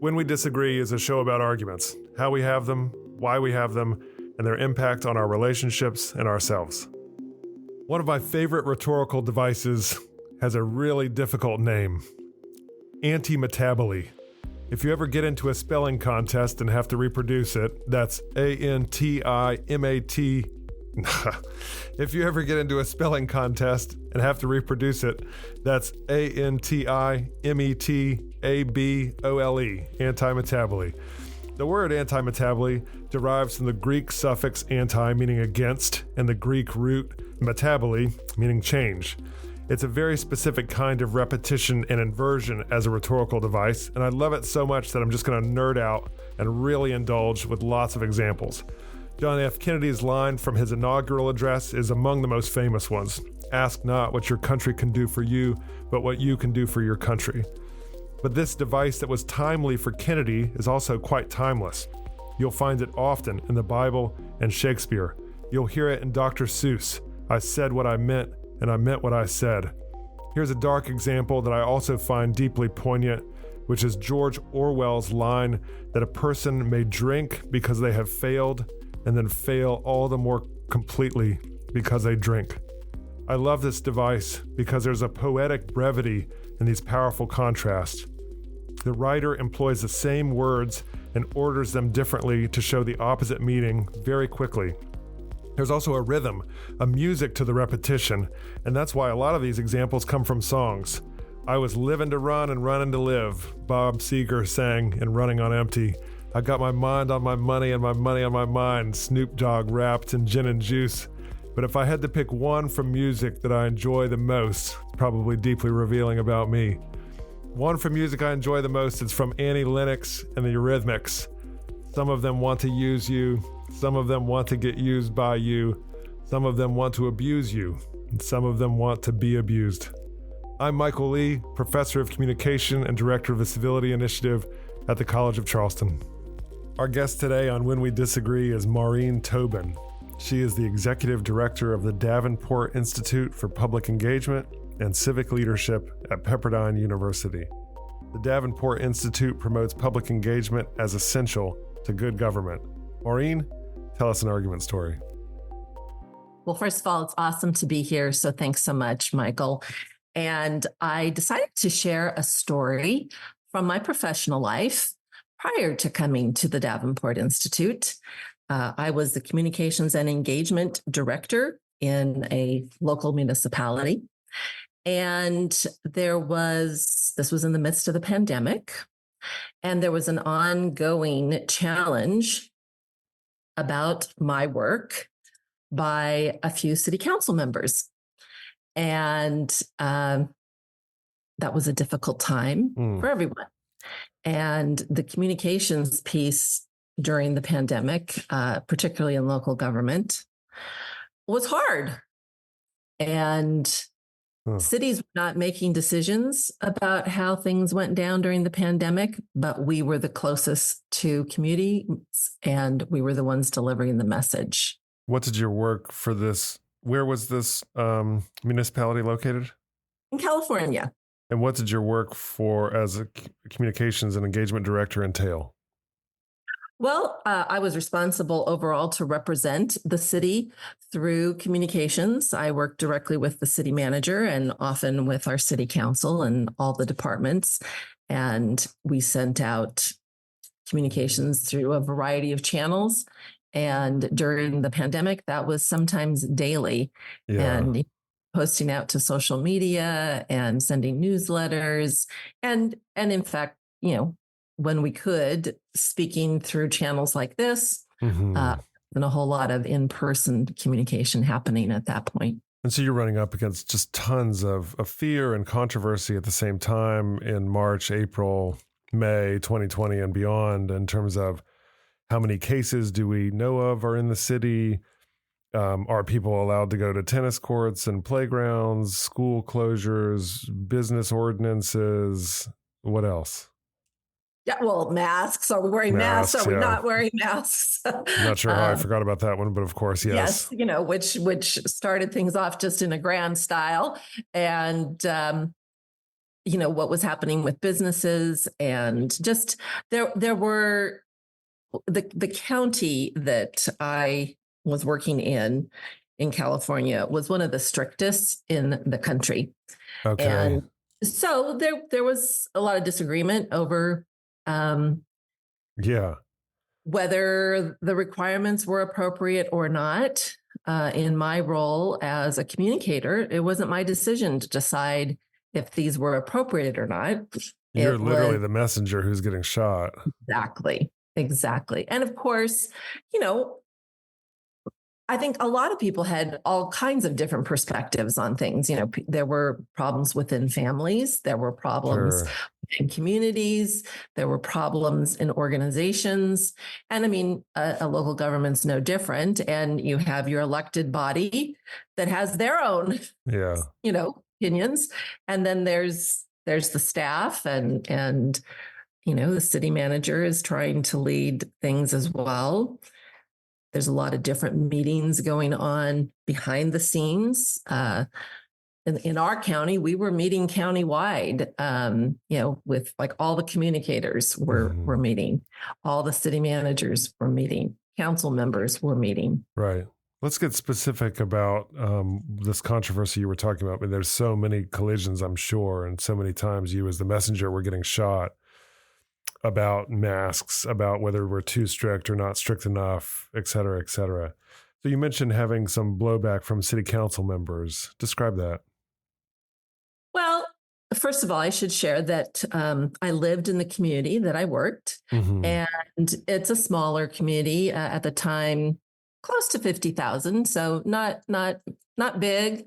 When We Disagree is a show about arguments, how we have them, why we have them, and their impact on our relationships and ourselves. One of my favorite rhetorical devices has a really difficult name: anti-metaboly. If you ever get into a spelling contest and have to reproduce it, that's A-N-T-I-M-A-T. If you ever get into a spelling contest and have to reproduce it, that's A-N-T-I-M-E-T-A-B-O-L-E, anti-metaboly. The word anti-metaboly derives from the Greek suffix anti, meaning against, and the Greek root metaboly, meaning change. It's a very specific kind of repetition and inversion as a rhetorical device, and I love it so much that I'm just going to nerd out and really indulge with lots of examples. John F. Kennedy's line from his inaugural address is among the most famous ones. Ask not what your country can do for you, but what you can do for your country. But this device that was timely for Kennedy is also quite timeless. You'll find it often in the Bible and Shakespeare. You'll hear it in Dr. Seuss. I said what I meant, and I meant what I said. Here's a dark example that I also find deeply poignant, which is George Orwell's line that a person may drink because they have failed, and then fail all the more completely because they drink. I love this device because there's a poetic brevity in these powerful contrasts. The writer employs the same words and orders them differently to show the opposite meaning very quickly. There's also a rhythm, a music to the repetition, and that's why a lot of these examples come from songs. I was living to run and running to live, Bob Seger sang in Running on Empty. I got my mind on my money and my money on my mind, Snoop Dogg rapped in Gin and Juice. But if I had to pick one from music that I enjoy the most, it's probably deeply revealing about me. One from music I enjoy the most is from Annie Lennox and the Eurythmics. Some of them want to use you, some of them want to get used by you, some of them want to abuse you, and some of them want to be abused. I'm Michael Lee, Professor of Communication and Director of the Civility Initiative at the College of Charleston. Our guest today on When We Disagree is Maureen Tobin. She is the Executive Director of the Davenport Institute for Public Engagement and Civic Leadership at Pepperdine University. The Davenport Institute promotes public engagement as essential to good government. Maureen, tell us an argument story. Well, first of all, it's awesome to be here, so thanks so much, Michael. And I decided to share a story from my professional life prior to coming to the Davenport Institute. I was the Communications and Engagement Director in a local municipality. And this was in the midst of the pandemic, and there was an ongoing challenge about my work by a few city council members. And that was a difficult time for everyone. And the communications piece during the pandemic, particularly in local government, was hard. And cities were not making decisions about how things went down during the pandemic, but we were the closest to communities and we were the ones delivering the message. What did your work for this? Where was this municipality located? In California. And what did your work for as a communications and engagement director entail? Well, I was responsible overall to represent the city through communications. I worked directly with the city manager and often with our city council and all the departments. And we sent out communications through a variety of channels. And during the pandemic, that was sometimes daily. Yeah. And posting out to social media and sending newsletters. And in fact, when we could, speaking through channels like this, and a whole lot of in-person communication happening at that point. And so you're running up against just tons of fear and controversy at the same time in March, April, May 2020 and beyond in terms of how many cases do we know of are in the city? Are people allowed to go to tennis courts and playgrounds, school closures, business ordinances? What else? Yeah, well, masks. Are we wearing masks? Are we not wearing masks? I'm not sure how I forgot about that one, but of course, yes. Yes, which started things off just in a grand style. And what was happening with businesses, and just there were the county that I was working in California was one of the strictest in the country. Okay. And so there was a lot of disagreement over Yeah. whether the requirements were appropriate or not. In my role as a communicator, it wasn't my decision to decide if these were appropriate or not. You're It literally was the messenger who's getting shot. exactly. And of course, you know, I think a lot of people had all kinds of different perspectives on things. There were problems within families, there were problems Sure. in communities, there were problems in organizations. And I mean, a local government's no different. And you have your elected body that has their own, Yeah. opinions. And then there's the staff and the city manager is trying to lead things as well. There's a lot of different meetings going on behind the scenes. In our county, we were meeting countywide, with like all the communicators were meeting, all the city managers were meeting, council members were meeting. Right. Let's get specific about this controversy you were talking about. I mean, there's so many collisions, I'm sure, and so many times you as the messenger were getting shot about masks, about whether we're too strict or not strict enough, et cetera, et cetera. So you mentioned having some blowback from city council members. Describe that. Well, first of all, I should share that I lived in the community that I worked, and it's a smaller community at the time, close to 50,000. So not big,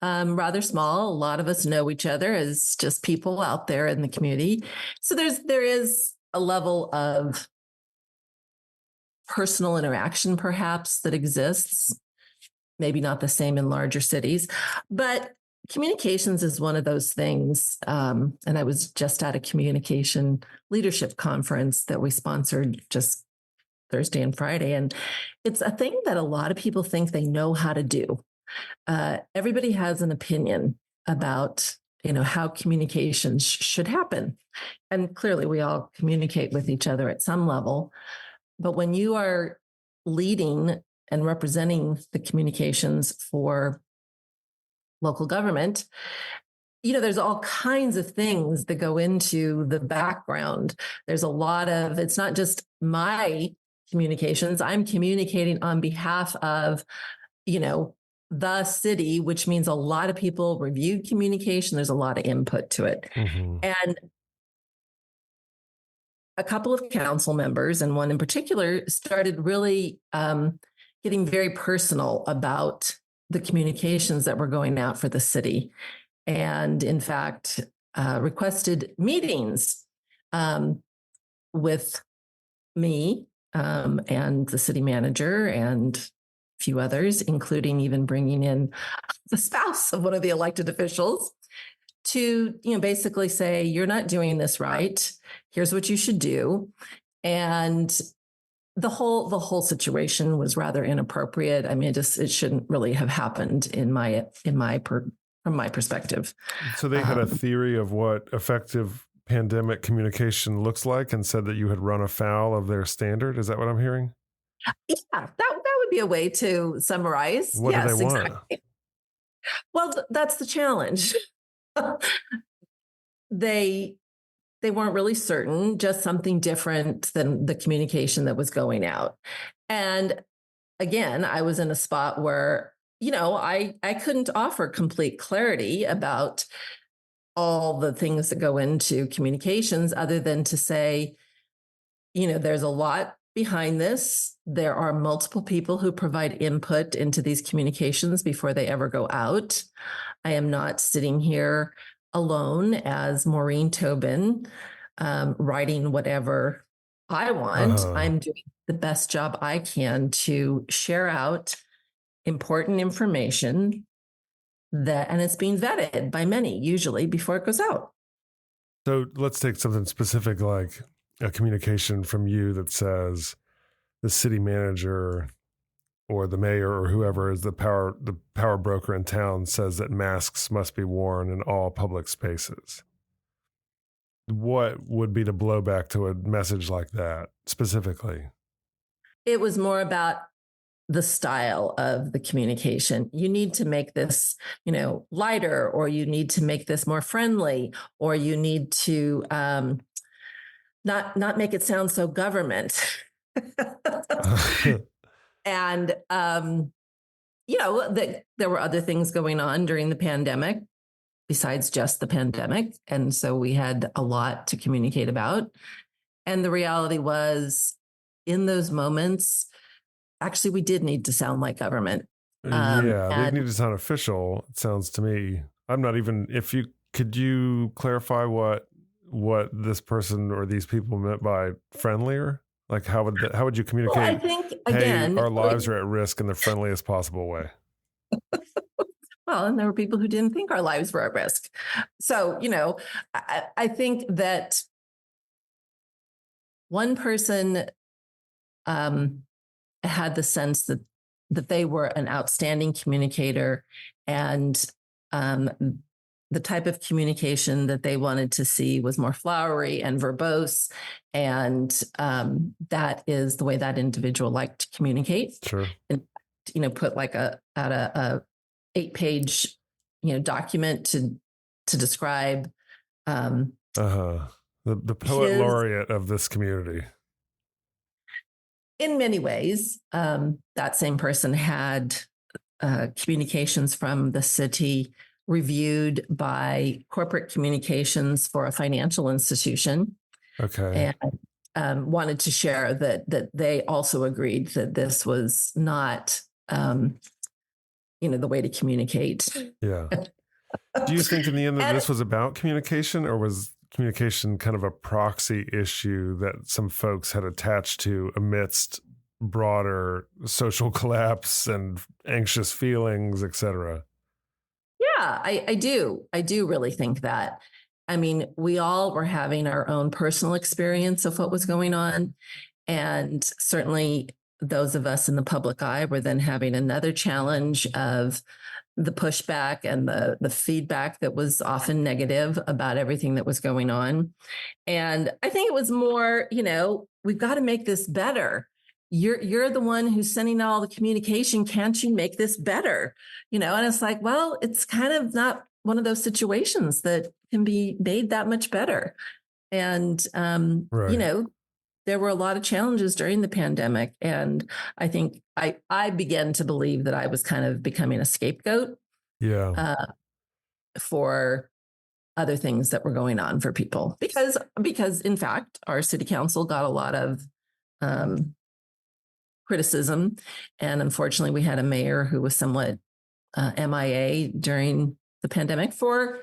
rather small. A lot of us know each other as just people out there in the community. So there is a level of personal interaction, perhaps, that exists. Maybe not the same in larger cities, but communications is one of those things. And I was just at a communication leadership conference that we sponsored just Thursday and Friday. And it's a thing that a lot of people think they know how to do. Everybody has an opinion about, how communications should happen. And clearly we all communicate with each other at some level. But when you are leading and representing the communications for local government, there's all kinds of things that go into the background. There's a lot of, it's not just my communications. I'm communicating on behalf of, the city, which means a lot of people reviewed communication. There's a lot of input to it. And a couple of council members, and one in particular, started really getting very personal about the communications that were going out for the city. And in fact, requested meetings with me and the city manager and a few others, including even bringing in the spouse of one of the elected officials to, basically say, you're not doing this right. Here's what you should do. And the whole situation was rather inappropriate. I mean, it shouldn't really have happened from my perspective. So they had a theory of what effective pandemic communication looks like and said that you had run afoul of their standard. Is that what I'm hearing? Yeah, that would be a way to summarize. What do they want? Exactly. Well, that's the challenge. They weren't really certain, just something different than the communication that was going out. And again, I was in a spot where, I couldn't offer complete clarity about all the things that go into communications other than to say, there's a lot behind this. There are multiple people who provide input into these communications before they ever go out. I am not sitting here alone as Maureen Tobin, writing whatever I want. I'm doing the best job I can to share out important information and it's being vetted by many, usually before it goes out. So let's take something specific like a communication from you that says the city manager or the mayor or whoever is the power broker in town says that masks must be worn in all public spaces. what would be the blowback to a message like that specifically? It was more about the style of the communication. You need to make this, lighter, or you need to make this more friendly, or you need to not make it sound so government. And there were other things going on during the pandemic besides just the pandemic, and so we had a lot to communicate about. And the reality was, in those moments, actually, we did need to sound like government. Yeah, they And need to sound official, it sounds to me. I'm not even, could you clarify what this person or these people meant by friendlier? Like how would you well, I communicate, think, hey, again, our lives are at risk in the friendliest possible way? well, and there were people who didn't think our lives were at risk. So, I think that one person had the sense that they were an outstanding communicator, and the type of communication that they wanted to see was more flowery and verbose, and that is the way that individual liked to communicate. Sure. And put like a 8-page document to describe the poet laureate of this community. In many ways, that same person had communications from the city reviewed by corporate communications for a financial institution. Okay. And wanted to share that they also agreed that this was not, the way to communicate. Yeah. Do you think in the end that this was about communication, or was communication kind of a proxy issue that some folks had attached to amidst broader social collapse and anxious feelings, etc.? Yeah, I do. I do really think that. I mean, we all were having our own personal experience of what was going on. And certainly those of us in the public eye were then having another challenge of the pushback and the feedback that was often negative about everything that was going on. And I think it was more, we've got to make this better. You're the one who's sending out all the communication. Can't you make this better? And it's like, well, it's kind of not one of those situations that can be made that much better. And, Right. there were a lot of challenges during the pandemic. And I think I began to believe that I was kind of becoming a scapegoat for other things that were going on for people. Because in fact, our city council got a lot of criticism. And unfortunately, we had a mayor who was somewhat MIA during the pandemic for,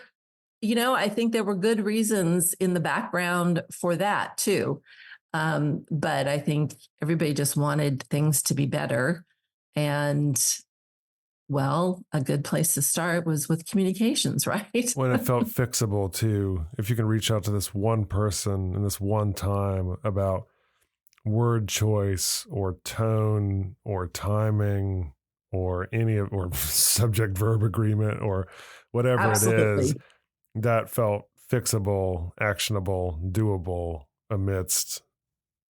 I think there were good reasons in the background for that too. But I think everybody just wanted things to be better. And well, a good place to start was with communications, right? When it felt fixable too. If you can reach out to this one person in this one time about word choice or tone or timing or or subject verb agreement or whatever Absolutely. it is, that felt fixable, actionable, doable amidst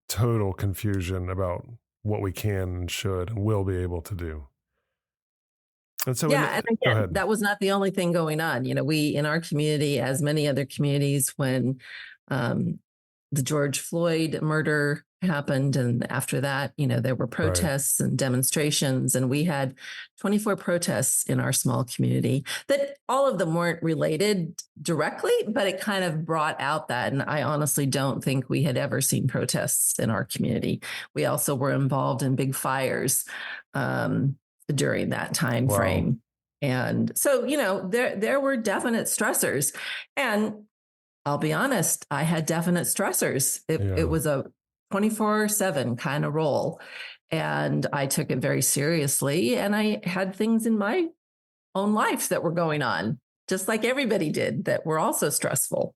total confusion about what we can and should and will be able to do. And so, and again, that was not the only thing going on. We in our community, as many other communities, when the George Floyd murder happened, and after that, there were protests and demonstrations, and we had 24 protests in our small community that all of them weren't related directly, but it kind of brought out that. And I honestly don't think we had ever seen protests in our community. We also were involved in big fires during that time frame. And so, there were definite stressors. And I'll be honest, I had definite stressors. It was a 24/7 kind of role. And I took it very seriously. And I had things in my own life that were going on, just like everybody did, that were also stressful.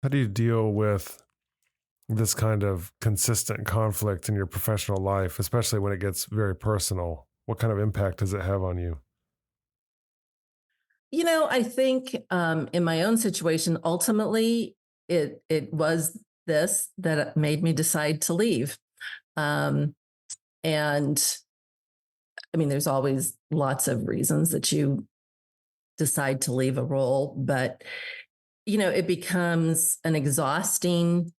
How do you deal with this kind of consistent conflict in your professional life, especially when it gets very personal? What kind of impact does it have on you? I think in my own situation, ultimately, it was this that made me decide to leave. And I mean, there's always lots of reasons that you decide to leave a role, but it becomes an exhausting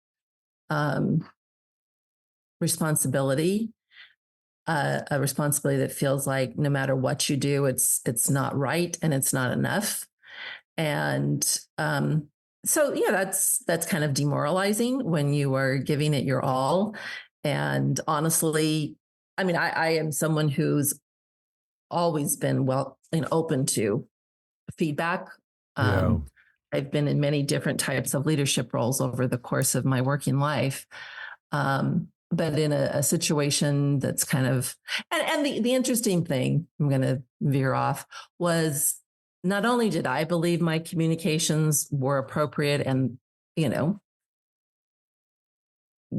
responsibility, a responsibility that feels like no matter what you do, it's not right and it's not enough. And so, yeah, that's kind of demoralizing when you are giving it your all. And honestly, I mean, I am someone who's always been open to feedback. Yeah. I've been in many different types of leadership roles over the course of my working life. But in a situation that's kind of, and the interesting thing, I'm going to veer off, was not only did I believe my communications were appropriate and,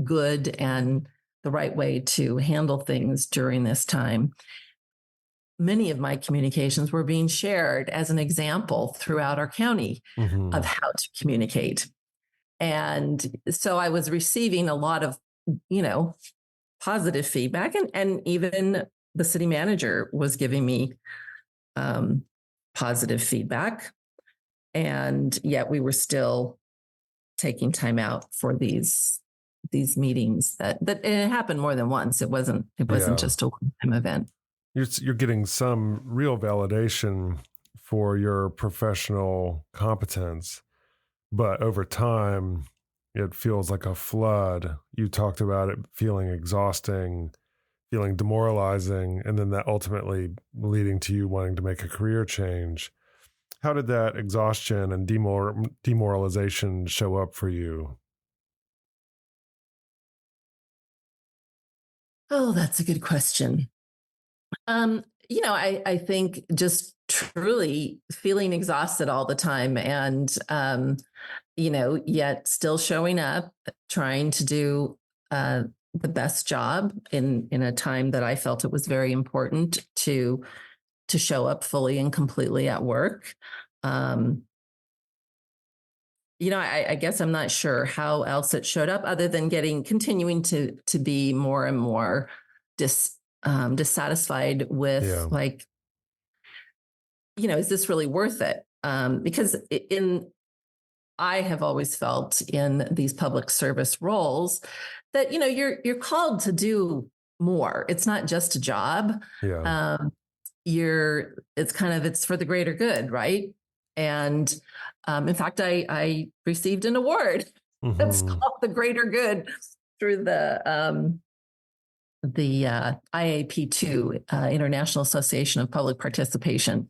good and the right way to handle things during this time, many of my communications were being shared as an example throughout our county of how to communicate. And so I was receiving a lot of, positive feedback, and even the city manager was giving me positive feedback. And yet we were still taking time out for these meetings that it happened more than once. It wasn't just a one-time event. You're getting some real validation for your professional competence, but over time, it feels like a flood. You talked about it feeling exhausting, feeling demoralizing, and then that ultimately leading to you wanting to make a career change. How did that exhaustion and demoralization show up for you? Oh, that's a good question. I think just truly feeling exhausted all the time and, yet still showing up, trying to do the best job in a time that I felt it was very important to show up fully and completely at work. I guess I'm not sure how else it showed up other than continuing to be more and more dissatisfied with is this really worth it? Because I have always felt in these public service roles that, you're called to do more. It's not just a job. Yeah. It's for the greater good. Right. And in fact, I received an award that's called the greater good through the IAP2, International Association of Public Participation.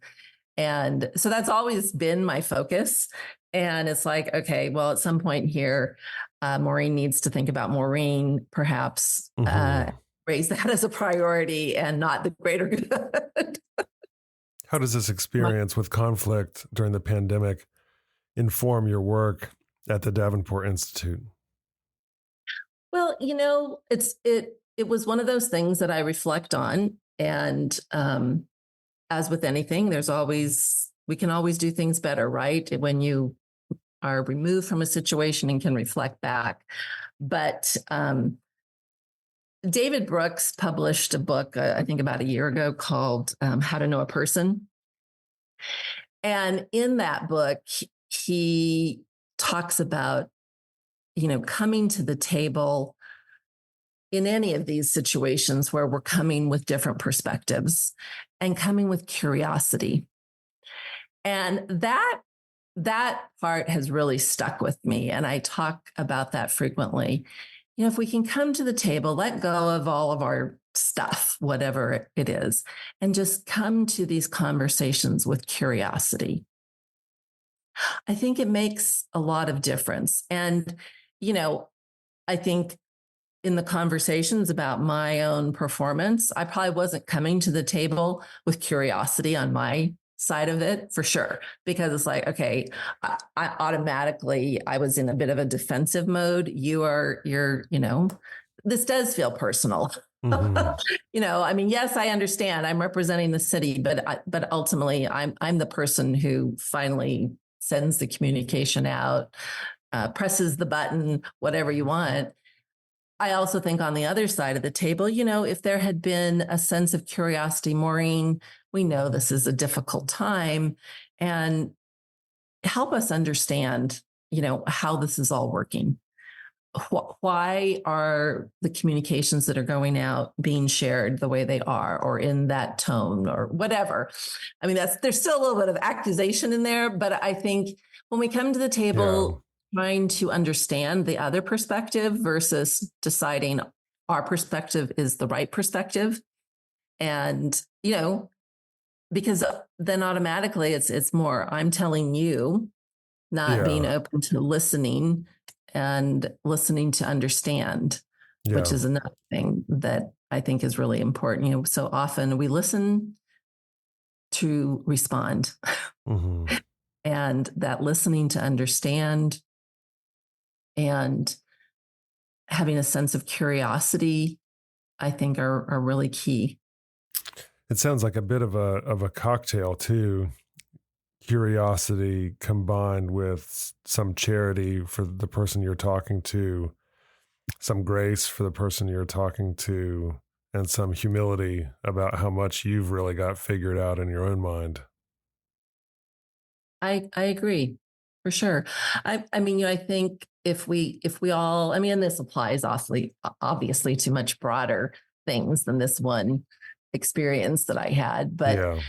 And so that's always been my focus. And it's like, okay, well, at some point here, Maureen needs to think about Maureen, perhaps raise that as a priority and not the greater good. How does this experience with conflict during the pandemic inform your work at the Davenport Institute? Well, it was one of those things that I reflect on. And as with anything, we can always do things better, right? When you are removed from a situation and can reflect back. But David Brooks published a book, I think about a year ago, called How to Know a Person. And in that book, he talks about, coming to the table in any of these situations where we're coming with different perspectives and coming with curiosity. And that part has really stuck with me. And I talk about that frequently. If we can come to the table, let go of all of our stuff, whatever it is, and just come to these conversations with curiosity, I think it makes a lot of difference. And, I think in the conversations about my own performance, I probably wasn't coming to the table with curiosity on my side of it for sure, because it's like, okay, I automatically, I was in a bit of a defensive mode. This does feel personal. I mean, yes, I understand I'm representing the city, but ultimately I'm the person who finally sends the communication out, presses the button, whatever you want. I also think on the other side of the table, if there had been a sense of curiosity, Maureen, we know this is a difficult time, and help us understand, how this is all working. Why are the communications that are going out being shared the way they are, or in that tone, or whatever? I mean, there's still a little bit of accusation in there, but I think when we come to the table, trying to understand the other perspective versus deciding our perspective is the right perspective. And, because then automatically it's more, I'm telling you, not being open to listening and listening to understand, which is another thing that I think is really important. So often we listen to respond, and that listening to understand and having a sense of curiosity, I think are really key. It sounds like a bit of a cocktail too. Curiosity combined with some charity for the person you're talking to, some grace for the person you're talking to, and some humility about how much you've really got figured out in your own mind. I agree, for sure. I mean, I think if we all, and this applies obviously to much broader things than this one experience that I had, but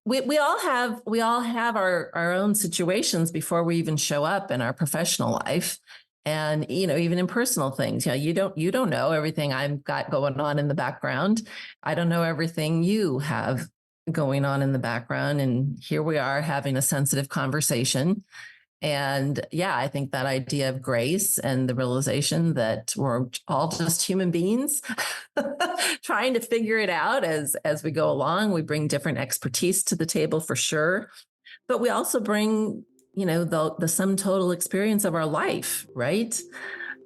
we all have our own situations before we even show up in our professional life. And, even in personal things, you don't know everything I've got going on in the background. I don't know everything you have going on in the background. And here we are having a sensitive conversation. And I think that idea of grace and the realization that we're all just human beings trying to figure it out as we go along. We bring different expertise to the table for sure, but we also bring, the sum total experience of our life, right?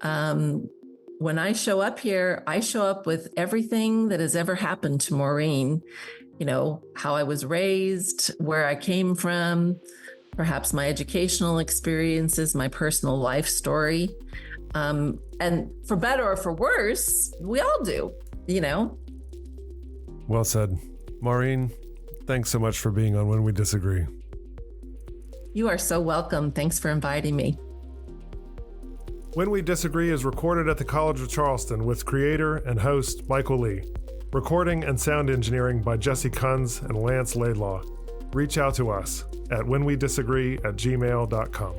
When I show up here, I show up with everything that has ever happened to Maureen, how I was raised, where I came from, perhaps my educational experiences, my personal life story. And for better or for worse, we all do, Well said. Maureen, thanks so much for being on When We Disagree. You are so welcome. Thanks for inviting me. When We Disagree is recorded at the College of Charleston with creator and host Michael Lee. Recording and sound engineering by Jesse Kunz and Lance Laidlaw. Reach out to us at whenwedisagree@gmail.com.